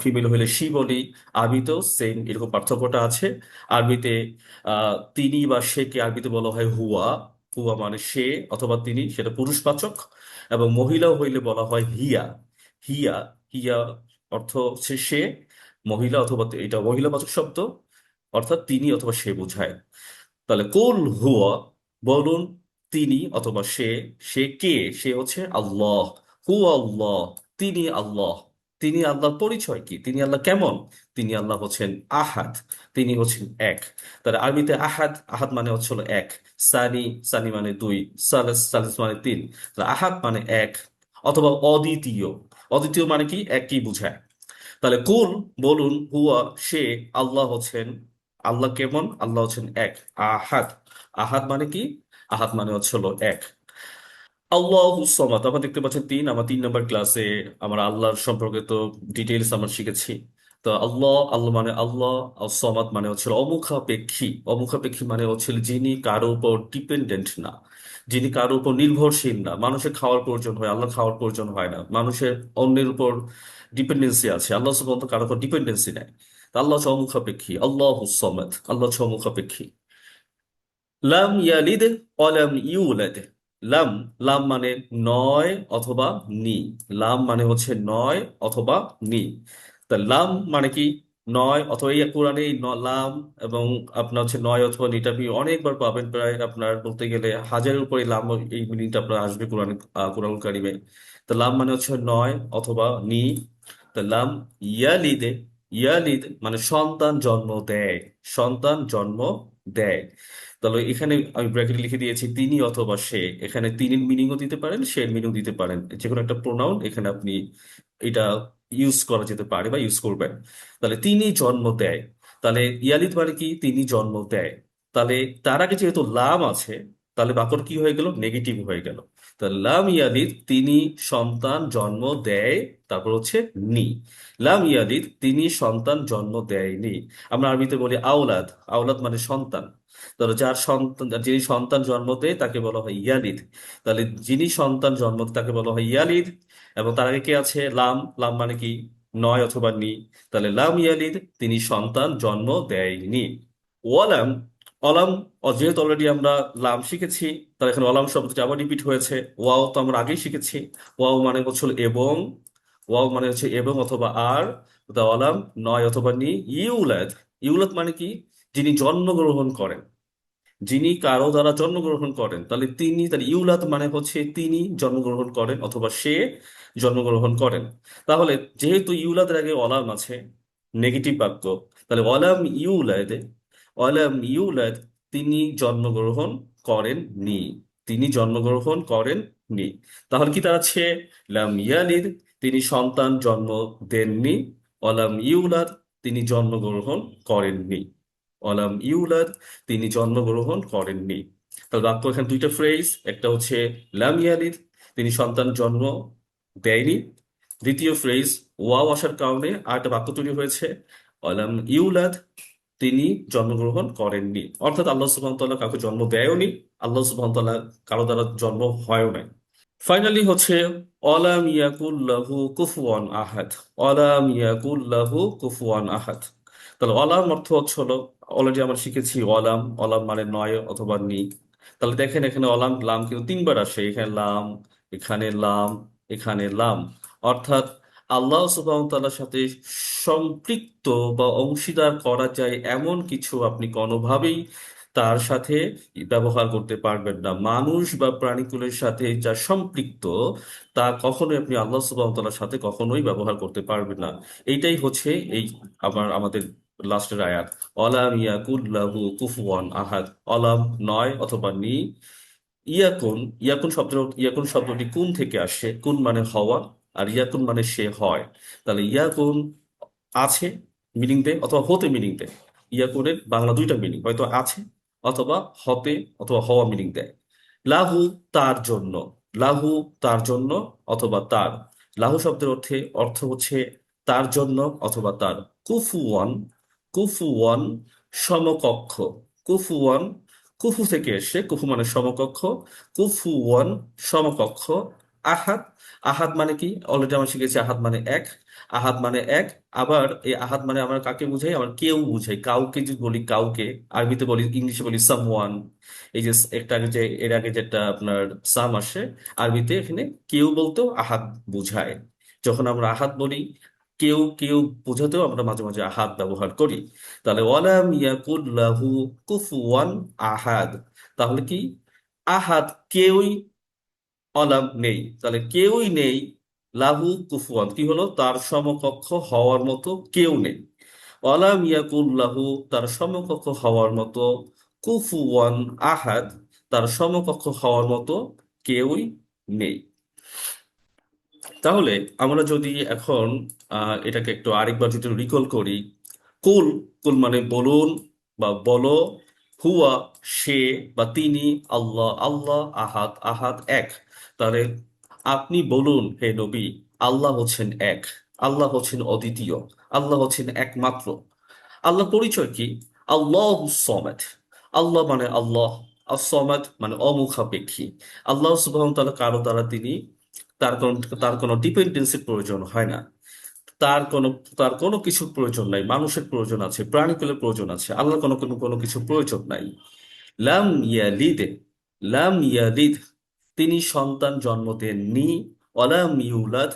ফিমেল হইলে সি বলি, আরবিতেও সেম এরকম পার্থক্যটা আছে। আরবিতে তিনি বা সেকে আরবিতে বলা হয় হুয়া। হুয়া মানে সে অথবা তিনি, সেটা পুরুষবাচক। এবং মহিলাও হইলে বলা হয় হিয়া। হিয়া, হিয়া অর্থ হচ্ছে সে, মহিলা অথবা এটা মহিলাবাচক শব্দ, অর্থাৎ তিনি অথবা সে বোঝায়। তাহলে কুল হুয়া, বলুন তিনি অথবা সে। সে কে? সে হচ্ছে আল্লাহ। হু আল্লাহ, তিনি আল্লাহ। তিনি আল্লাহর পরিচয় কি? তিনি আল্লাহ কেমন? তিনি আল্লাহ হচ্ছেন আহাদ, তিনি হচ্ছেন এক। তাহলে আরবিতে আহাদ, আহাদ মানে হচ্ছে হলো এক। সানি, সানি মানে দুই। সালেস, সালেস মানে তিন। তাহলে আহাদ মানে এক অথবা অদ্বিতীয়। অদ্বিতীয় মানে কি? একই বুঝায়। তাহলে কুল বলুন হুয়া সে, আল্লাহ হচ্ছেন আল্লাহ কেমন? আল্লাহ হচ্ছেন এক। আহাদ, আহাদ মানে কি? আহাদ মানে হচ্ছে হলো এক। আল্লাহু সামাদ, আপনারা দেখতে পাচ্ছেন তিন, আমার 3 নম্বর ক্লাসে আমার আল্লাহর সম্পর্কে তো ডিটেইলস আমরা শিখেছি। তো আল্লাহ, আল্লাহ মানে আল্লাহ, আর সামাদ মানে হচ্ছে অমুখাপেক্ষী। অমুখাপেক্ষী মানে হচ্ছে যিনি কারো উপর ডিপেন্ডেন্ট না, যিনি কারো উপর নির্ভরশীল না। মানুষের খাওয়ার প্রয়োজন হয়, আল্লাহ খাওয়ার প্রয়োজন হয় না। মানুষের অন্যের উপর ডিপেন্ডেন্সি আছে, আল্লাহ সুবহানাহু ওয়া তাআলা কারো উপর ডিপেন্ডেন্সি নেই। তো আল্লাহ হচ্ছে অমুখাপেক্ষী, আল্লাহু সামাদ, আল্লাহ হচ্ছে অমুখাপেক্ষী। লাম ইয়ালিদ ওয়ালাম ইউলাদ। লাম, লাম মানে নয় অথবা নি। লাম মানে হচ্ছে নয় অথবা নি। তা লাম মানে কি? নয় অথবা, এই কোরআনে এই লাম এবং আপনার হচ্ছে নয় অথবা নিটা আপনি অনেকবার পাবেন, প্রায় আপনার বলতে গেলে হাজারের উপরে লাম এই মিনিংটা আপনার আসবে কোরআন, কোরআন কারিমে। তা লাম মানে হচ্ছে নয় অথবা নি। তা লাম ইয়ালিদে, ইয়ালিদ মানে সন্তান জন্ম দেয়, সন্তান জন্ম দেয়। তাহলে এখানে আমি ব্র্যাকেটে লিখে দিয়েছি তিনি অথবা সে। এখানে তিনির মিনিংও দিতে পারেন, সে এর মিনিং দিতে পারেন, যে কোনো একটা প্রোনাউন এখানে আপনি এটা ইউজ করা যেতে পারে বা ইউজ করবেন। তাহলে তিনি জন্ম দেয়, তাহলে ইয়ালিদ মানে কি? তিনি জন্ম দেয়। তাহলে তার আগে যেহেতু লাম আছে, তাহলে বাক্যর কি হয়ে গেল? নেগেটিভ হয়ে গেল। তাহলে লাম ইয়ালিদ তিনি সন্তান জন্ম দেয়, তারপর হচ্ছে নি। লাম ইয়ালিদ তিনি সন্তান জন্ম দেয়নি। আমরা আরবিতে বলি আওলাদ, আওলাদ মানে সন্তান। ধরো যার সন্তান, যিনি সন্তান জন্ম দেয় তাকে বলা হয় ইয়ালিদ। তাহলে যিনি সন্তান জন্ম দেয় তাকে বলা হয় ইয়ালিদ। এবং তার আগে কে আছে? লাম, লাম মানে কি? নয় অথবা নি। তাহলে লাম ইয়ালিদ তিনি সন্তান জন্ম দেয়নি। ওয়ালাম, অলাম, যেহেতু অলরেডি আমরা লাম শিখেছি, তাহলে এখানে অলাম শব্দটি আবার রিপিট হয়েছে। ওয়াও তো আমরা আগেই শিখেছি। ওয়াও মানে হচ্ছে হলো এবং, ওয়াও মানে হচ্ছে এবং অথবা আর। তা অলাম নয় অথবা নি। ইউলাদ, ইউলাদ মানে কি? যিনি জন্মগ্রহণ করেন, যিনি কারো দ্বারা জন্মগ্রহণ করেন। তাহলে তিনি, তাহলে ইউলাদ মানে হচ্ছে তিনি জন্মগ্রহণ করেন অথবা সে জন্মগ্রহণ করেন। তাহলে যেহেতু ইউলাদের আগে অলাম আছে, নেগেটিভ বাক্য, তাহলে অলাম ইউলাদ, অলাম ইউলাদ তিনি জন্মগ্রহণ করেন নি, তিনি জন্মগ্রহণ করেন নি। তাহলে কি দাঁড়াচ্ছে? লাম ইয়ালিদ তিনি সন্তান জন্ম দেননি, অলাম ইউলাদ তিনি জন্মগ্রহণ করেননি, অলাম ইউলাদ তিনি জন্মগ্রহণ করেননি। তাহলে বাক্য এখানে দুইটা ফ্রেজ, একটা হচ্ছে লাম ইয়ালিদ তিনি সন্তান জন্ম দেয়নি। দ্বিতীয় ফ্রেজ ওয়াও আসার কারণে আর একটা বাক্য তৈরি হয়েছে, অলাম ইউলাদ তিনি জন্মগ্রহণ করেননি। অর্থাৎ আল্লাহ সুবহানাহু ওয়া তাআলা কাউকে জন্ম দেয়ওনি, আল্লাহ সুবহানাহু ওয়া তাআলা কারো দ্বারা জন্ম হয়ও নাই। ফাইনালি হচ্ছে অলাম ইয়াকুল লাহু কুফুয়ান আহাদ। অলাম ইয়াকুল লাহু কুফুয়ান আহাদ। তাহলে অলাম অর্থ হচ্ছে হলো, অলরেডি আমরা শিখেছি অলাম, অলাম মানে নয় অথবা নি। তাহলে দেখেন এখানে অলাম লাম কিন্তু 3বার আসে, এখানে লাম, এখানে লাম, এখানে লাম। অর্থাৎ আল্লাহ সুবহানাহু ওয়া তাআলার সাথে সম্পৃক্ত বা অংশীদার করা যায় এমন কিছু আপনি কোনোভাবেই তার সাথে ব্যবহার করতে পারবেন না। মানুষ বা প্রাণীকুলের সাথে যা সম্পৃক্ত, তা কখনোই আপনি আল্লাহ সুবহানাহু ওয়া তাআলার সাথে কখনোই ব্যবহার করতে পারবেন না। এইটাই হচ্ছে এই আমাদের লাস্টের আয়াত, অলাম ইয়াকুল লাহু কুফুয়ান আহাদ। অলাম নয় অথবা নি। ইয়াকুন, ইয়াকুন শব্দ, ইয়াকুন শব্দটি কুন থেকে আসে, কুন মানে হওয়া, আর ইয়াকুন মানে সে হয়। তাহলে ইয়াকুন আছে মিনিং দেয় অথবা হতে মিনিং দেয়। ইয়াকুনের বাংলা দুইটা মিনিং, হয়তো আছে অথবা হতে অথবা হওয়া মিনিং দেয়। লাহু তার জন্য, লাহু তার জন্য অথবা তার। লাহু শব্দের অর্থে অর্থ হচ্ছে তার জন্য অথবা তার। কুফুওয়ান, কুফুওয়ান সমকক্ষ, কুফুওয়ান কুফু থেকে এসে, কুফু মানে সমকক্ষ, কুফুওয়ান সমকক্ষ। আহাদ, আহাদ মানে কি? অলরেডি আমরা শিখেছি আহাদ মানে এক, আহাদ মানে এক। আবার এই আহাদ মানে আমরা কাকে বুঝাই? আমরা কেউ বুঝাই, কাউকে যদি বলি কাউকে, আরবিতে বলি, ইংলিশে বলি সামওয়ান। এই যে একটা আগে যে এর আগে যেটা আপনার সাম আসে, আরবিতে এখানে কেউ বলতেও আহাদ বুঝায়। যখন আমরা আহাদ বলি, কেউ কেউ বোঝাতেও আমরা মাঝে মাঝে আহাদ ব্যবহার করি। তাহলে ওয়ালাম ইয়াকুল লাহু কুফুয়ান আহাদ। তাহলে কি? আহাদ কেউই, অলাম নেই, তাহলে কেউই নেই। লাহু কুফুয়ান কি হলো? তার সমকক্ষ হওয়ার মতো কেউ নেই। অলাম ইয়াকুল লাহু তার সমকক্ষ হওয়ার মতো, কুফুয়ান আহাদ তার সমকক্ষ হওয়ার মতো কেউই নেই। তাহলে আমরা যদি এখন এটাকে একটু আরেকবার যদি রিকল করি, কুল, কুল মানে বলুন, বা বলো হুয়া সে বা তিনি, আল্লাহ আল্লাহ, আহাদ আহাদ এক। তাহলে আপনি বলুন হে নবী, আল্লাহ হচ্ছেন এক, আল্লাহ হচ্ছেন অদ্বিতীয়, আল্লাহ হচ্ছেন একমাত্র। আল্লাহ পরিচয় কি? আল্লাহ সমাদ। আল্লাহ মানে আল্লাহ, আর সমাদ মানে অমুখাপেক্ষী। আল্লাহ সুবহানাহু ওয়া তাআলা কারো দ্বারা তিনি, তার কোনো ডিপেন্ডেন্সির প্রয়োজন হয় না। তার কোনো তার কোনো কিছুর প্রয়োজন নাই। মানুষের প্রয়োজন আছে, প্রাণীকুলের প্রয়োজন আছে, আল্লাহ কোনো কোনো কোনো কিছুর প্রয়োজন নাই। লাম ইয়ালিদ, লাম ইয়ালিদ, তিনি সন্তান জন্ম দেননি। ওয়ালাম ইউলাদ,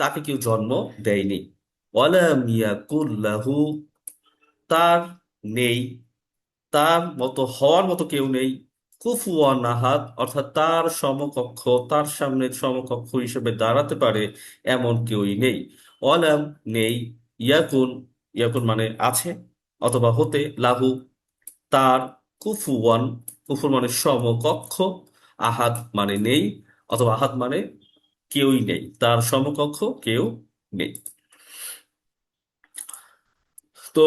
তাকে কেউ জন্ম দেয়নি। ওয়ালাম ইয়াকুল লাহু, তার নেই, তার মতো হওয়ার মতো কেউ নেই। কুফুয়ান আহাদ, অর্থাৎ তার সমকক্ষ, তার সামনে সমকক্ষ হিসেবে দাঁড়াতে পারে এমন কেউই নেই। অলাম নেই, ইয়াকুন, ইয়াকুন মানে আছে অথবা হতে, লাহু তার, কুফুয়ান, কুফুর মানে সমকক্ষ, আহাদ মানে নেই, অথবা আহাদ মানে কেউই নেই, তার সমকক্ষ কেউ নেই। তো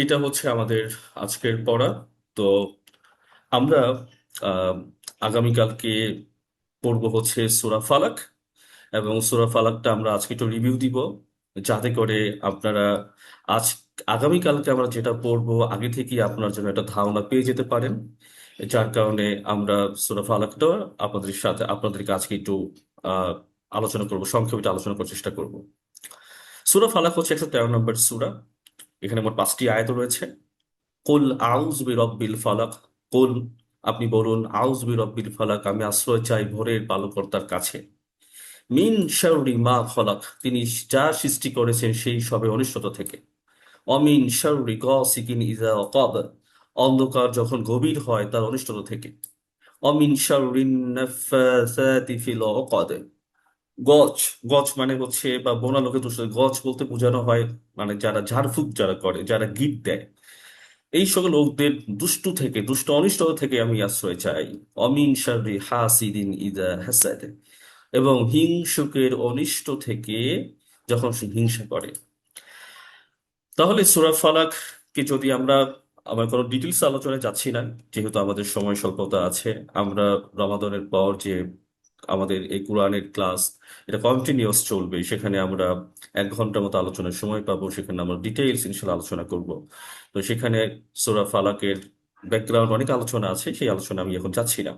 এটা হচ্ছে আমাদের আজকের পড়া। তো আমরা আহ, আগামীকালকে পড়বো হচ্ছে সূরা ফালাক, এবং সূরা ফালাকটা আমরা আজকে একটু রিভিউ দিব, যাতে করে আপনারা আজ আগামীকালকে আমরা যেটা পড়বো আগে থেকেই আপনার জন্য একটা ধারণা পেয়ে যেতে পারেন। যার কারণে আমরা সূরা ফালাকটা আপনাদেরকে আজকে একটু আহ আলোচনা করব, সংক্ষেপে একটু আলোচনা করার চেষ্টা করব। সূরা ফালাক হচ্ছে 113 নম্বর সূরা। এখানে মোট 5টি আয়াত রয়েছে। কুল আউযু বিরাব্বিল ফালাক, কুল আপনি বলুন, আউযু বিরাব্বিল ফালাক, আমি আশ্রয় চাই ভোরের পালনকর্তার কাছে। মিন শাররি মা খলাক, তিনি যা সৃষ্টি করেছেন সেই সবে অনিষ্টতা থেকে। অমিন শাররি গাসিকিন ইযা ওয়াকাব, অন্ধকার যখন গভীর হয় তার অনিষ্টতা থেকে। অমিন শাররিন নাফাসাতি ফিল উকাদ, গজ, গজ মানে হচ্ছে বা বোনা লোকে দোষ, গজ বলতে বোঝানো হয় মানে যারা ঝাড়ফুঁক যারা করে, যারা গিট দেয়, এই সকল লোকদের দুষ্ট অনিষ্ট থেকে আমি আশ্রয় চাই। অমিন শাররি হাসিদিন ইযা হাসাদ, এবং হিংসুকের অনিষ্ট থেকে যখন সে হিংসা করে। তাহলে সূরা ফালাক কে যদি আমরা, আমার কোনো ডিটেলস আলোচনায় যাচ্ছি না যেহেতু আমাদের সময় স্বল্পতা আছে। আমরা রমাদানের পর যে আমাদের এই কোরআনের ক্লাস, এটা কন্টিনিউয়াস চলবে, সেখানে আমরা 1 ঘন্টার মতো আলোচনার সময় পাবো, সেখানে আমরা ডিটেইলস ইনশাল্লাহ আলোচনা করব। তো সেখানে সূরা ফালাকের ব্যাকগ্রাউন্ড অনেক আলোচনা আছে, সেই আলোচনা আমি এখন যাচ্ছি না।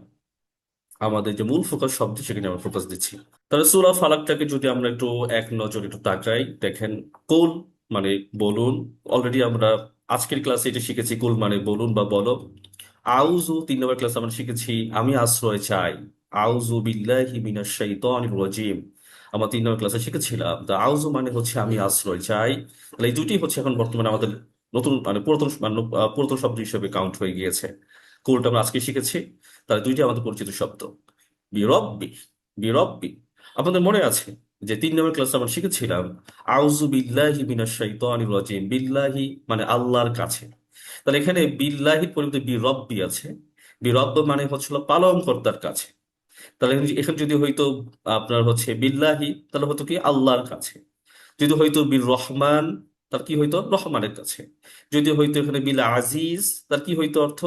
আমাদের যে মূল ফোকাস শব্দ, সেখানে আমরা ফোকাস দিচ্ছি। তাহলে সূরা ফালাকটাকে যদি আমরা একটু এক নজর একটু তাকাই, দেখেন কুল মানে বলুন। অলরেডি আমরা আজকের ক্লাসে এটা শিখেছি, কুল মানে বলুন বা বলো। আউযু 3 নম্বর ক্লাসে আমরা শিখেছি আমি আশ্রয় চাই। আউযু বিল্লাহি মিনাশ শাইতানির রাজিম, আমরা 3 নম্বর ক্লাসে শিখেছিলাম। তো আউযু মানে হচ্ছে আমি আশ্রয় চাই। তাহলে এই দুটি হচ্ছে এখন বর্তমানে আমাদের নতুন মানে পুরাতন শব্দ হিসেবে কাউন্ট হয়ে গিয়েছে। কুলটা আমরা আজকে শিখেছি, তাহলে দুইটি আমাদের পরিচিত শব্দ। বিরব্বি, বিরব্বি, আপনাদের মনে আছে যে 3 নম্বর ক্লাসে আমরা শিখেছিলাম আউযু বিল্লাহি মিনাশ শাইতানির রাজিম, বিল্লাহি মানে আল্লাহর কাছে। তাহলে এখানে বিল্লাহির পরিবর্তে বিরব্বি আছে। বিরব্ব মানে হচ্ছিল পালনকর্তার কাছে। তাহলে এখানে যদি হয়তো আপনার হচ্ছে বিল্লাহি, তাহলে হতো কি আল্লাহর কাছে। যদি হয়তো বির রহমান, তার কি হইতো রহমানের কাছে। যদি হয়তো এখানে বিল আজিজ, তার কি হইতো অর্থ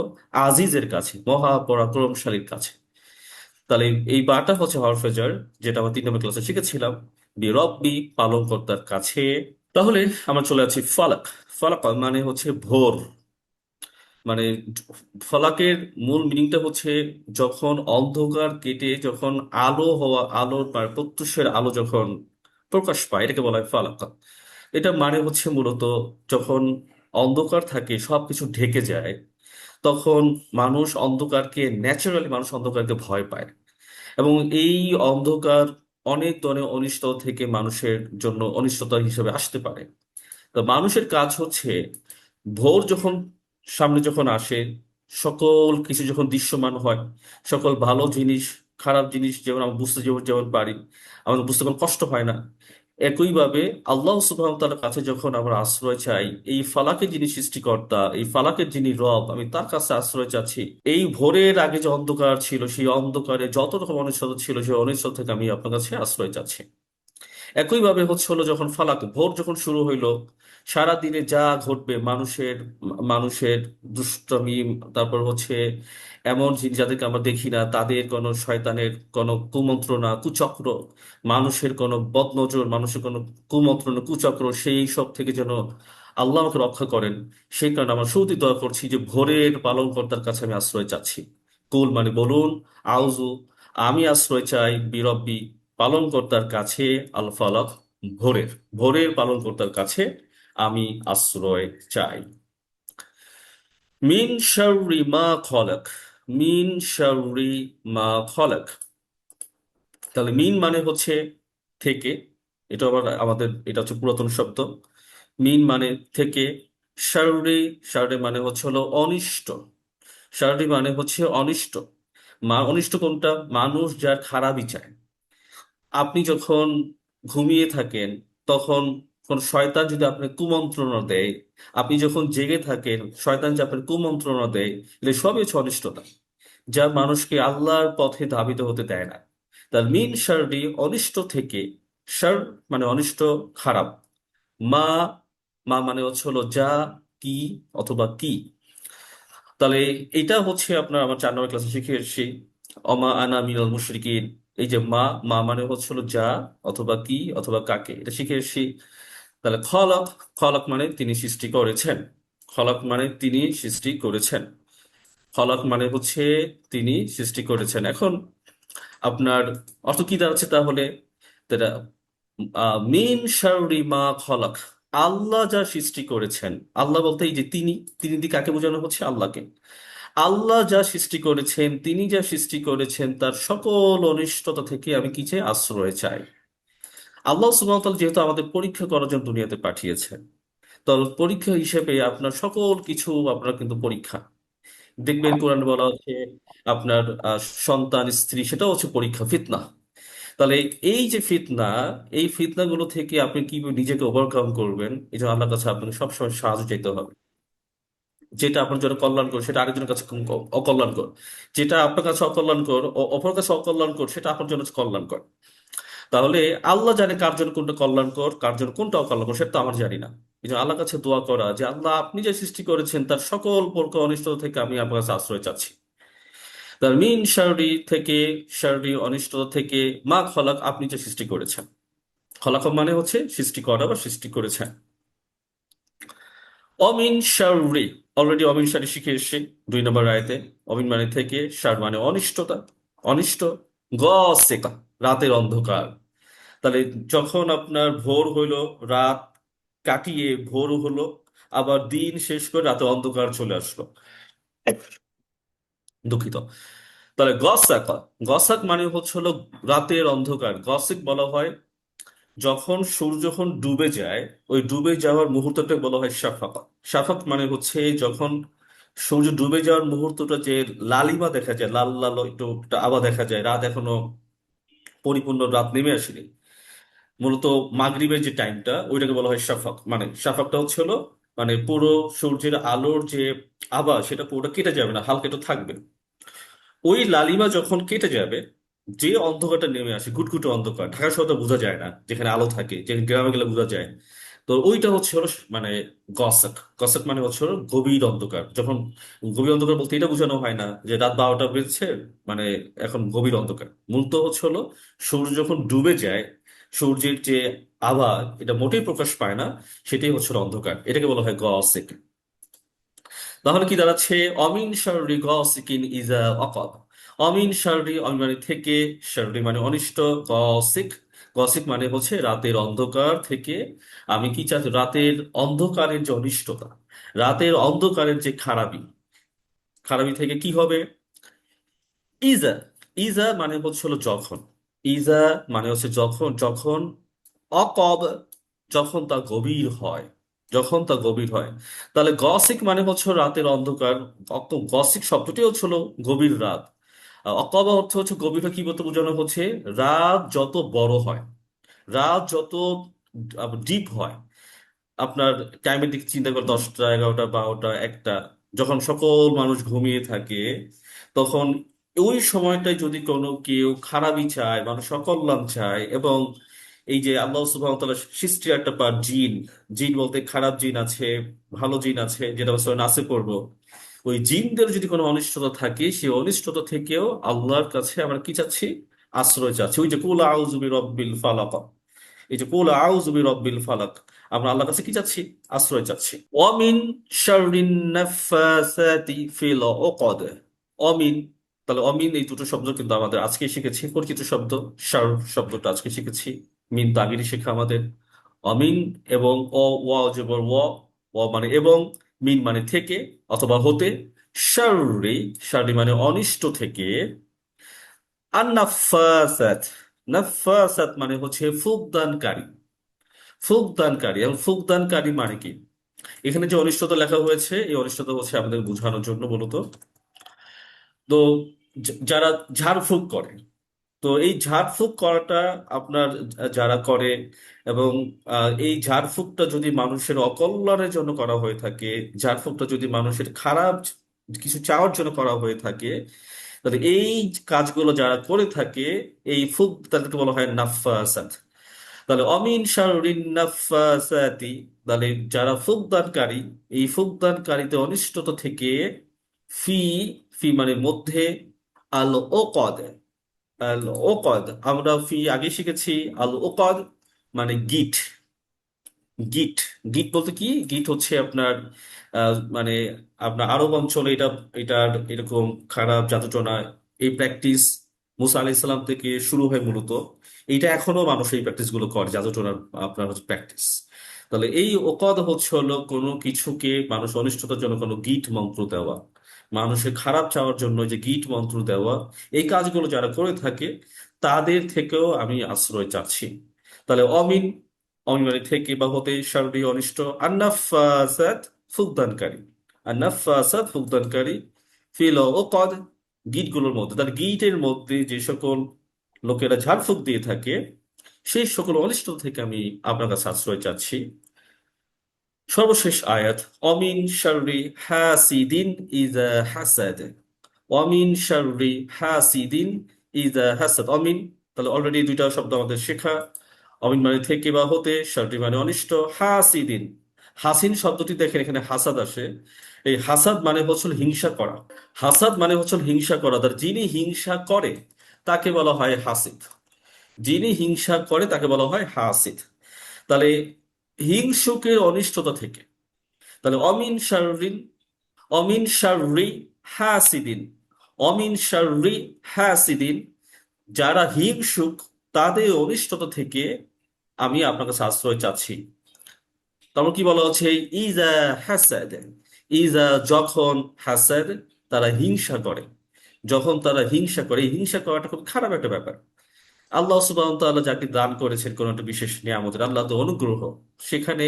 আজিজের কাছে, মহাপরাক্রমশালীর কাছে। তাহলে এই বাটা হচ্ছে হরফেজার, যেটা আমরা 3 নম্বর ক্লাসে শিখেছিলাম। বিরব্বি পালনকর্তার কাছে। তাহলে আমরা চলে যাচ্ছি ফালাক। ফালাক মানে হচ্ছে ভোর, মানে ফলাকের মূল মিনিংটা হচ্ছে যখন অন্ধকার কেটে যখন আলোর প্রত্যুষের আলো যখন প্রকাশ পায়, এটাকে বলা হয় ফালাক। এটা মানে হচ্ছে মূলত যখন অন্ধকার থাকে, সবকিছু ঢেকে যায়, তখন মানুষ অন্ধকারকে ভয় পায়। এবং এই অন্ধকার অনেক ধরনের অনিষ্ট থেকে মানুষের জন্য অনিষ্টতা হিসেবে আসতে পারে। তো মানুষের কাজ হচ্ছে ভোর যখন সামনে যখন আসে, সকল কিছু যখন দৃশ্যমান হয়, সকল ভালো জিনিস খারাপ জিনিস যেমন আমরা বুঝতে যেমন যেমন পারি, আমাদের বুঝতে কোনো কষ্ট হয় না। একইভাবে আল্লাহ সুবহানাহু ওয়া তাআলার কাছে যখন আমরা আশ্রয় চাই, এই ফালাকের যিনি সৃষ্টিকর্তা, এই ফালাকের যিনি রব, আমি তার কাছে আশ্রয় চাচ্ছি। এই ভোরের আগে যে অন্ধকার ছিল, সেই অন্ধকারে যত রকম অনিশ্চয়তা ছিল, সেই অনিশ্চয়তা থেকে আমি আপনার কাছে আশ্রয় চাচ্ছি। একইভাবে হচ্ছে হলো যখন ফালাক, ভোর যখন শুরু হইলো, সারা দিনে যা ঘটবে, মানুষের মানুষের দুষ্টমি, তারপর হচ্ছে এমন যাদেরকে আমরা দেখি না, তাদের কোনো শয়তানের কোনো কুমন্ত্রণা কুচক্র, মানুষের কোনো বদনজর, মানুষের কোনো কুমন্ত্রণা কুচক্র, সেই সব থেকে যেন আল্লাহ আমাকে রক্ষা করেন। সেই কারণে আমরা শুরুতেই দোয়া করছি যে ভোরের পালনকর্তার কাছে আমি আশ্রয় চাচ্ছি। কুল মানে বলুন, আউযু, আমি আশ্রয় চাই বিরব্বি, পালনকর্তার কাছে, আল ফালাক, ভোরের, ভোরের পালনকর্তার কাছে আমি আশ্রয় চাই। মিন শাররি মা খলাক, মিন শাররি মা খলাক। তাহলে মিন মানে হচ্ছে থেকে, এটা আবার আমাদের এটা হচ্ছে পুরাতন শব্দ। মিন মানে থেকে, শাররি, শাররি মানে হচ্ছে হলো অনিষ্ট, শাররি মানে হচ্ছে অনিষ্ট। অনিষ্ট কোনটা? মানুষ যার খারাপই চায়। আপনি যখন ঘুমিয়ে থাকেন, তখন কোন শয়তান যদি আপনাকে কুমন্ত্রণা দেয়, আপনি যখন জেগে থাকেন, শয়তান যদি আপনাকে কুমন্ত্রণা দেয়, এগুলো সবই হচ্ছে অনিষ্টতা, যা মানুষকে আল্লাহর পথে ধাবিত হতে দেয় না। তার মিন শাররি, অনিষ্ট থেকে, শার মানে অনিষ্ট, খারাপ, মা, মা মানে হচ্ছে হলো যা, কি, অথবা কি। তাহলে এটা হচ্ছে আপনার আমার 4 নম্বর ক্লাসে শিখে এসেছি, অমা আনা মিনাল মুশরিকিন। এই যে মা, মা মানে হচ্ছে হলো যা, অথবা কি, অথবা কাকে, এটা শিখে এসেছি। তাহলে খলক, খলক মানে তিনি সৃষ্টি করেছেন, খলক মানে তিনি সৃষ্টি করেছেন, খলক মানে হচ্ছে তিনি সৃষ্টি করেছেন। এখন আপনার অর্থ কি দাঁড়াচ্ছে তাহলে? তারা মিন শাররি মা খলক, আল্লাহ যা সৃষ্টি করেছেন। আল্লাহ বলতে এই যে তিনি, তিনি দিয়ে কাকে বোঝানো হচ্ছে? আল্লাহকে। আল্লাহ যা সৃষ্টি করেছেন, তিনি যা সৃষ্টি করেছেন, তার সকল অনিষ্টতা থেকে আমি কি চাই? আশ্রয় চাই। আল্লাহ সুবহানাহু ওয়া তাআলা যেহেতু আমাদের পরীক্ষা করার জন্য দুনিয়াতে পাঠিয়েছেন, তো পরীক্ষা হিসেবে আপনার সকল কিছু আপনার কিন্তু পরীক্ষা। দেখবেন কোরআন বলা হচ্ছে আপনার সন্তান, স্ত্রী, সেটাও হচ্ছে পরীক্ষা, ফিতনা। তাহলে এই যে ফিতনা, এই ফিতনাগুলো থেকে আপনি কিভাবে নিজেকে ওভারকাম করবেন, এই জন্য আল্লাহর কাছে আপনাকে সবসময় সাহায্য চাইতে হবে। যেটা আপনার জন্য কল্যাণকর সেটা আরেকজনের কাছে অকল্যাণকর, যেটা আপনার কাছে অকল্যাণকর অপর কাছে অকল্যাণকর, সেটা আপনার জন্য হচ্ছে কল্যাণকর। তাহলে আল্লাহ জানে কার জন্য কোনটা কল্যাণকর, কার জন্য কোনটা অকল্যাণকর, সেটা তো আমার জানি না। এই জন্য আল্লাহর কাছে দোয়া করা যে আল্লাহ, আপনি যে সৃষ্টি করেছেন তার সকল প্রকার অনিষ্ট থেকে আমি আপনার কাছে আশ্রয় চাচ্ছি। তার মিন শাররি থেকে, শাররি অনিষ্ট থেকে, মা খলাক, আপনি যে সৃষ্টি করেছেন। খলাক মানে হচ্ছে সৃষ্টি করা বা সৃষ্টি করেছেন। অমিন শাররি, অলরেডি অমিন শারি শিখে এসেছি 2 নম্বর আয়াতে। অমিন মানে থেকে, শার মানে অনিষ্টতা, অনিষ্ট, গসেকা, রাতের অন্ধকার। তাহলে যখন আপনার ভোর হইলো, রাত কাটিয়ে ভোর হলো, আবার দিন শেষ করে রাতে অন্ধকার চলে আসলো, দুঃখিত। তাহলে গসাক, গসাক মানে হচ্ছে হলো রাতের অন্ধকার। গসিক বলা হয় যখন সূর্য যখন ডুবে যায়, ওই ডুবে যাওয়ার মুহূর্তটা বলা হয় শাফাক। শাফাক মানে হচ্ছে যখন সূর্য ডুবে যাওয়ার মুহূর্তটা, যে লালিমা দেখা যায়, লাল লাল একটু একটা আভা দেখা যায়, রাত এখনো পরিপূর্ণ রাত নেমে আসেনি, মূলত মাগরিবের যে টাইমটা, ওইটাকে বলা হয় শাফাক। মানে শাফাকটা হচ্ছে হলো মানে পুরো সূর্যের আলোর যে আভা, সেটা পুরোটা কেটে যাবে না, হালকা একটু থাকবে। ওই লালিমা যখন কেটে যাবে, যে অন্ধকারটা নেমে আসে, ঘুটঘুটে অন্ধকার, ঢাকা শহরে বোঝা যায় না, যেখানে আলো থাকে, যেখানে গ্রামে গেলে বোঝা যায়, তো ওইটা হচ্ছে হলো মানে গসক। গসক মানে হচ্ছে হলো গভীর অন্ধকার। যখন গভীর অন্ধকার বলতে এটা বোঝানো হয় না যে রাত 12টা বেজেছে, মানে এখন গভীর অন্ধকার। মূলত হচ্ছে হলো সূর্য যখন ডুবে যায়, সূর্যের যে আভা, এটা মোটেই প্রকাশ পায় না, সেটাই হচ্ছে হলো অন্ধকার, এটাকে বলা হয় গসেক। তাহলে কি দাঁড়াচ্ছে? অমিন শাররি গসিকিন ইজা ওয়াকাব। অমিন শাররি, অমিন মানে থেকে, শাররি মানে অনিষ্ট, গসিক, গসিক মানে হচ্ছে রাতের অন্ধকার থেকে আমি কি চাচ্ছি? রাতের অন্ধকারের যে অনিষ্টতা, রাতের অন্ধকারের যে খারাপি, খারাপি থেকে কি হবে? ইজা, ইজা মানে হচ্ছে হলো যখন, ইজা মানে হচ্ছে যখন, যখন, অকব, যখন তা গভীর হয়, যখন তা গভীর হয়। তাহলে গসিক মানে হচ্ছে রাতের অন্ধকার। গসিক শব্দটি হচ্ছে হলো গভীর রাত। অকবা অর্থ হচ্ছে গভীর হয়, কি বলতে বোঝানো হচ্ছে? রাত যত বড় হয়, রাত যত ডিপ হয়, আপনার টাইমের দিক চিন্তা করে 10টা, 11টা, 12টা, 1টা, যখন সকল মানুষ ঘুমিয়ে থাকে, তখন ওই সময়টায় যদি কোনো কেউ খারাপই চায়, মানুষ অকল্যাণ চায়, এবং এই যে আল্লাহ সুবহানাহু ওয়া তাআলা সৃষ্টির একটা পার্ট জিন, জিন বলতে খারাপ জিন আছে, ভালো জিন আছে, যেটা আমরা সূরা নাসে পড়বো। ওই জিনদের যদি কোনো অনিষ্টতা থাকে, সেই অনিষ্টতা থেকেও আল্লাহর কাছে আমরা কি চাচ্ছি? আশ্রয় চাচ্ছি। ওই যে কুল আউযু বিরাব্বিল ফালাক, এই যে কুল আউযু বিরাব্বিল ফালাক, আমরা আল্লাহর কাছে কি চাচ্ছি? আশ্রয় চাচ্ছি। অমিন শাররিন নাফাসাতি ফিল উকদ। অমিন, তাহলে অমিন এই দুটো শব্দ কিন্তু আমাদের আজকে শিখেছি, পরিচিত শব্দ। শার শব্দটা আজকে শিখেছি, মিন তো আগেরই শেখা আমাদের। অমিন এবং ওয়া জবর ওয়া মানে এবং, মিন মানে থেকে অথবা হতে, শাররি, শাররি মানে অনিষ্ট থেকে, আর নাফাসাত, নাফাসাত মানে হচ্ছে ফুকদানকারী। ফুকদানকারী, এবং ফুকদানকারী মানে কি? এখানে যে অনিষ্টতা লেখা হয়েছে, এই অনিষ্টতা হচ্ছে আমাদের বোঝানোর জন্য মূলত। তো যারা ঝাড়ফুঁক করে, তো এই ঝাড়ফুঁক করাটা আপনার যারা করে, এবং এই ঝাড়ফুঁকটা যদি মানুষের অকল্যাণের জন্য করা হয়ে থাকে, ঝাড়ফুঁকটা যদি মানুষের খারাপ কিছু চাওয়ার জন্য করা হয়ে থাকে, তাহলে এই কাজগুলো যারা করে থাকে, এই ফুক তাদেরকে বলা হয় নাফাসাত। তাহলে অমিন শাররিন নাফাসাতি, তাহলে যারা ফুকদানকারী, এই ফুকদানকারীতে অনিষ্টতা থেকে, ফি, ফি মানে মধ্যে, আল ওকদ, আল ওকদ, আমরা ফি আগে শিখেছি। আল ওকদ মানে গিট। গিট, গিট বলতে কি? গিট হচ্ছে আপনার মানে আপনার আরব অঞ্চলে এটা, এটার এরকম খারাপ জাদুটনা, এই প্র্যাকটিস মুসা আলাইহিস সালাম থেকে শুরু হয় মূলত। এটা এখনো মানুষ এই প্র্যাকটিস গুলো করে, জাদুটনার আপনার হচ্ছে প্র্যাকটিস। তাহলে এই ওকদ হচ্ছে হলো কোনো কিছুকে মানুষ অনিষ্টতার জন্য কোনো গিট মন্ত্র দেওয়া, মানুষের খারাপ চাওয়ার জন্য যে গিট মন্ত্র দেওয়া, এই কাজগুলো যারা করে থাকে, তাদের থেকেও আমি আশ্রয় চাচ্ছি। তাহলে অমিন, অমিন মানে থেকে বা হতে, শারীরিক অনিষ্ট, আন্নাফাসাত ফুকদানকারী, আন্নাফাসাত ফুকদানকারী, ফিল ও কদ, গিটগুলোর মধ্যে। তাহলে গিটের মধ্যে যে সকল লোকেরা ঝাড়ফুঁক দিয়ে থাকে, সেই সকল অনিষ্ট থেকে আমি আপনার কাছে আশ্রয় চাচ্ছি। সর্বশেষ আয়াত, অমিন শাররি হাসিদিন ইজা হাসাদ। অমিন শাররি হাসিদিন ইজা হাসাদ। অমিন, তাহলে অলরেডি দুইটা শব্দ আমাদের শেখা। অমিন মানে থেকে বা হতে, শাররি মানে অনিষ্ট, হাসিদিন, হাসিন শব্দটি দেখেন এখানে হাসাদ আসে। এই হাসাদ মানে হচ্ছে হিংসা করা। হাসাদ মানে হচ্ছে হিংসা করা। তার যিনি হিংসা করে তাকে বলা হয় হাসিদ। যিনি হিংসা করে তাকে বলা হয় হাসিদ। তাহলে হিংসুকের অনিষ্টতা থেকে, তাহলে অমিন শাররিন, অমিন শাররি হাসিদিন, অমিন শাররি হাসিদিন, যারা হিংসুক তাদের অনিষ্টতা থেকে আমি আপনার কাছে আশ্রয় চাচ্ছি। তারপর কি বলা হচ্ছে? ইজা হাসাদ, ইজা যখন, হাসাদ তারা হিংসা করে, যখন তারা হিংসা করে। এই হিংসা করাটা খুব খারাপ একটা ব্যাপার। আল্লাহ সুবহানাহু ওয়া তাআলা যাকে দান করেছেন কোন একটা বিশেষ নিয়ামতের, আল্লাহ তো অনুগ্রহ, সেখানে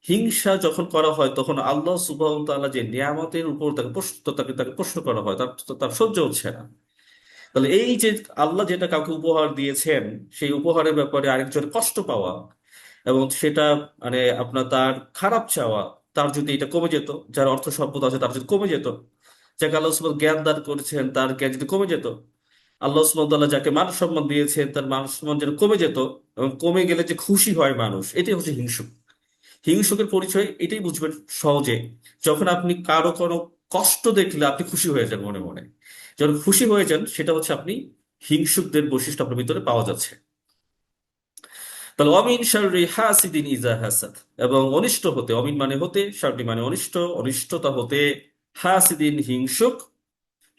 হিংসা যখন করা হয়, তখন আল্লাহ সুবহানাহু ওয়া তাআলা যে নিয়ামতের উপর তাকে প্রশ্ন, তাকে তাকে প্রশ্ন করা হয়, তার তার সহ্য হচ্ছে না। তাহলে এই যে আল্লাহ যেটা কাউকে উপহার দিয়েছেন, সেই উপহারের ব্যাপারে আরেকজনের কষ্ট পাওয়া, এবং সেটা মানে আপনার তার খারাপ চাওয়া, তার যদি এটা কমে যেত, যার অর্থ সম্পদ আছে তার যদি কমে যেত, যাকে আল্লাহ সুবহানাহু জ্ঞান দান করেছেন তার জ্ঞান যদি কমে যেত, আল্লাহ সুবহানাহু তাআলা যাকে মান সম্মান দিয়েছেন তার মান সম্মান যেন কমে যেত, এবং কমে গেলে যে খুশি হয় মানুষ, এটাই হচ্ছে হিংসুক। হিংসুকের পরিচয় এটাই বুঝবেন সহজে, যখন আপনি কারো কোনো কষ্ট দেখলে আপনি খুশি হয়ে যান মনে মনে। যখন খুশি হয়ে যান, সেটা হচ্ছে আপনি হিংসুকদের বৈশিষ্ট্য আপনার ভিতরে পাওয়া যাচ্ছে। তাহলে অমিন শাররি হাসিদিন ইজা হাসাদ, এবং অনিষ্ট হতে, অমিন মানে হতে, শাররি মানে অনিষ্ট, অনিষ্টতা হতে, হাসিদিন হিংসুক,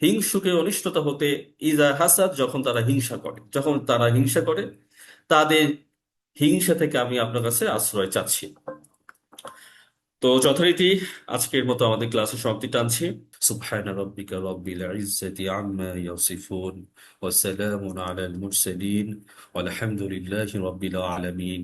হিংসুকের অনিষ্টতা হতে, ইজা হাসাদ যখন তারা হিংসা করে, যখন তারা হিংসা করে, তাদের হিংসা থেকে আমি আপনার কাছে আশ্রয় চাচ্ছি। তো যথারীতি আজকের মতো আমাদের ক্লাসের সমাপ্তি টানছি। সুবহানা রাব্বিকা রাব্বিল ইজ্জাতি আম্মা ইয়াসিফুন ওয়া সালামুন আলাল মুরসালিন ওয়ালহামদুলিল্লাহি রাব্বিল আলামিন।